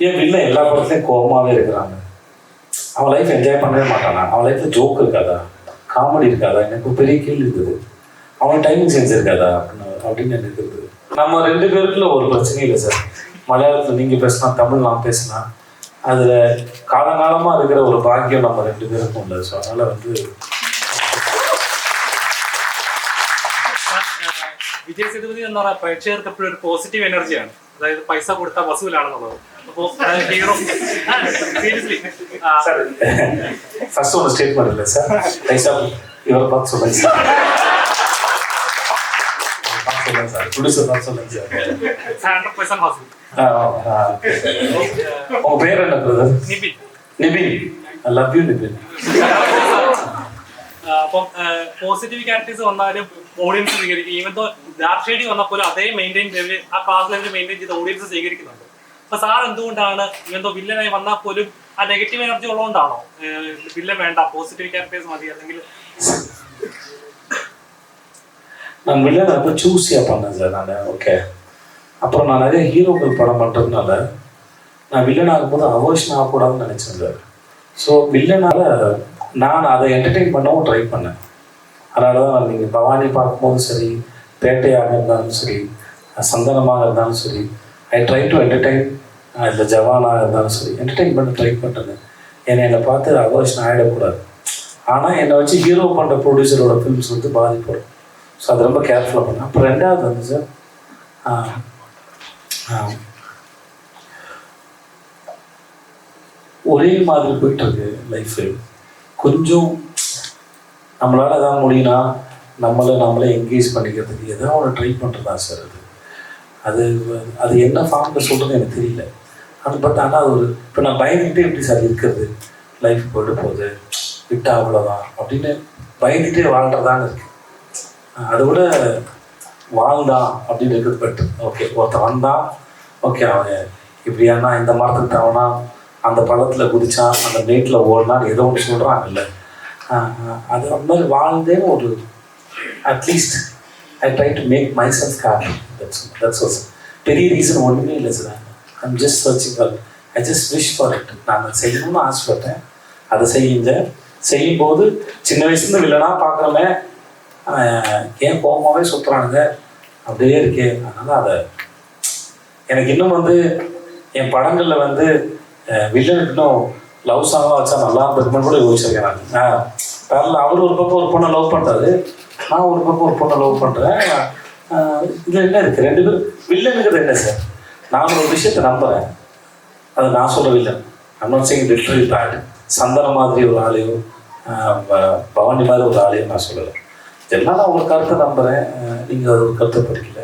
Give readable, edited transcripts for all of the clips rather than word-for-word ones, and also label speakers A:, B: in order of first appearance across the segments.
A: ஏன் வில்ல எல்லா படத்துலையும் கோபமாகவே இருக்கிறாங்க? அவன் லைஃப் என்ஜாய் பண்ணவே மாட்டானா? அவன் லைஃப்ல ஜோக் இருக்காதா, காமெடி இருக்காதா? எனக்கு பெரிய கேள்வி இருக்குது. அவன் டைமிங் சென்ஸ் இருக்காதா அப்படின்னு எனக்கு இருக்குது. நம்ம 2 பேருக்குள்ள ஒரு பிரச்சனையும் இல்லை சார். மலையாளத்தில் நீங்கள் பேசினா, தமிழ் நான் பேசினா, அதில் காலங்காலமாக இருக்கிற ஒரு பாக்கியம் நம்ம 2 பேருக்கும் இல்லை. ஸோ அதனால்
B: വിജയ് സേതുപതി എന്ന് പറഞ്ഞാൽ പ്രേക്ഷകർക്ക് എപ്പോഴും ഒരു പോസിറ്റീവ് എനർജിയാണ്. അതായത് പൈസ കൊടുത്താൽ വസൂലാണെന്നുള്ളത്. അപ്പോൾ ഹീറോ സീരിയസ്ലി
A: ஃபர்ஸ்ட் ஒன்று ஸ்டேட்மெண்ட் இல்லை சார். பைசா இவரை பார்த்து சொல்லுங்க சார். சொல்லுங்க சார், ப்ரொடியூசர் பார்த்து சொல்லுங்க சார்.
B: 100% வசூல்.
A: உங்க பேர் என்ன brother?
B: Nibin.
A: Nibin. I love you Nibin.
B: അപ്പം പോസിറ്റീവ് ക്യാരക്ടേഴ്സ് വന്നാലും ഓഡിയൻസ് സ്വീകരിക്കും. ഈവൻ ദോ ഡാർക്ക് ഷെയ്ഡിങ് വന്നപ്പോലും അതേ മെയിൻറ്റെയിൻ ലെവൽ, ആ ക്ലാസ് ലെവൽ മെയിൻറ്റെയിൻ ചെയ്ത് ഓഡിയൻസ് സ്വീകരിക്കുന്നുണ്ട്. അപ്പൊ സാർ എന്തുകൊണ്ടാണ് ഈവൻ ദോ വില്ലനായി വന്നാൽ പോലും ആ നെഗറ്റീവ് എനർജി ഉള്ളതുകൊണ്ടാണോ വില്ലൻ വേണ്ട, പോസിറ്റീവ് ക്യാരക്ടേഴ്സ് മതി? അല്ലെങ്കിൽ
A: நான் வில்லனை ரொம்ப சூஸியாக பண்ணேன் சார் நான். ஓகே, அப்புறம் நான் நிறைய ஹீரோக்கள் படம் பண்ணுறதுனால நான் வில்லன் ஆகும்போது அவர்ஷன் ஆகக்கூடாதுன்னு நினச்சேன் சார். ஸோ வில்லனால் நான் அதை என்டர்டெயின் பண்ணவும் ட்ரை பண்ணேன். அதனால தான் நீங்கள் பவானி பார்க்கும்போதும் சரி, பேட்டையாக இருந்தாலும் சரி, சந்தனமாக இருந்தாலும் சரி, ஐ ட்ரை டு என்டர்டெயின். இல்லை ஜவானாக இருந்தாலும் சரி, என்டர்டெயின் பண்ண ட்ரை பண்ணுறேன். என்னை பார்த்து அவர்ஷன் ஆகிடக்கூடாது. ஆனால் என்னை வச்சு ஹீரோ பண்ணுற ப்ரொடியூசரோட ஃபிலிம்ஸ் வந்து பாதிப்படும். ஸோ அது ரொம்ப கேர்ஃபுல்லாக பண்ணேன். அப்புறம் 2வது வந்து சார், ஒரே மாதிரி போயிட்டுருக்கு லைஃபு. கொஞ்சம் நம்மளால் எதாவது முடியும்னா நம்மளே என்கேஜ் பண்ணிக்கிறதுக்கு எதாவது ஒன்று ட்ரை பண்ணுறதா சார். அது அது என்ன ஃபார்மில் சொல்கிறது எனக்கு தெரியல. ஆனால் அது ஒரு இப்போ நான் பயந்துக்கிட்டே எப்படி சார் இருக்கிறது, லைஃப் போய்ட்டு போகுது, விட்டா அவ்வளோதான் அப்படின்னு பயந்துகிட்டே வாழ்கிறதான்னு இருக்குது. அதை விட வாழ்ந்தான் அப்படின்னு இருக்குது பெட்ரு. ஓகே, ஒருத்தன் வந்தான், ஓகே அவன் இப்படியானா இந்த மரத்துக்கு தவனா, அந்த பழத்தில் குதிச்சான், அந்த மேட்டில் ஓடினான்னு ஏதோ ஒன்று சொல்கிறாங்க இல்லை, அது அந்த மாதிரி வாழ்ந்தேன்னு ஒரு at least I try to make myself happy. That's was பெரிய ரீசன் ஒன்றுமே இல்லை sir. I'm just searching for, I just wish for it. நான் செய்யணும்னு ஆசைப்பட்டேன், அதை செய்யும்போது சின்ன வயசுலேருந்து வில்லனாக பார்க்குறோமே, ஏன் கோபமாகவே சுற்றுறானுங்க அப்படியே இருக்கே. அதனால் அதை எனக்கு இன்னும் வந்து என் படங்களில் வந்து வில்லனுக்கு இன்னும் லவ் சாங்காக வச்சா நல்லா இருக்குன்னு கூட யோசிச்சிருக்கேன் நான். பேரில் அவர் ஒரு பக்கம் ஒரு பொண்ணை லவ் பண்ணுறாரு, நான் ஒரு பக்கம் ஒரு பொண்ணை லவ் பண்ணுறேன். இதில் என்ன இருக்குது? 2 பேரும் வில்லனுங்கிறது என்ன சார்? நான் ஒரு விஷயத்தை நம்புகிறேன், அது நான் சொல்கிற villain. I'm not saying literally bad. Santhanam மாதிரி ஒரு ஆளையோ, பவானி மாதிரி ஒரு ஆளையோ நான் சொல்லலை. எல்லாம் நான் ஒரு கருத்தை நம்புகிறேன், நீங்கள் அது ஒரு கருத்தை படிக்கல.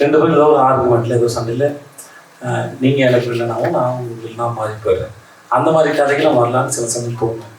A: 2 பேரும் ஏதோ ஒரு ஆர்குமெண்ட்டில் ஏதோ சண்டையில் நீங்கள் எனக்கு இல்லைனாவும் நான் உங்களுக்கு இல்லைனா மாறி போயிடுறேன். அந்த மாதிரி கதைகளும் வரலான்னு சில சமயம் தோணும்.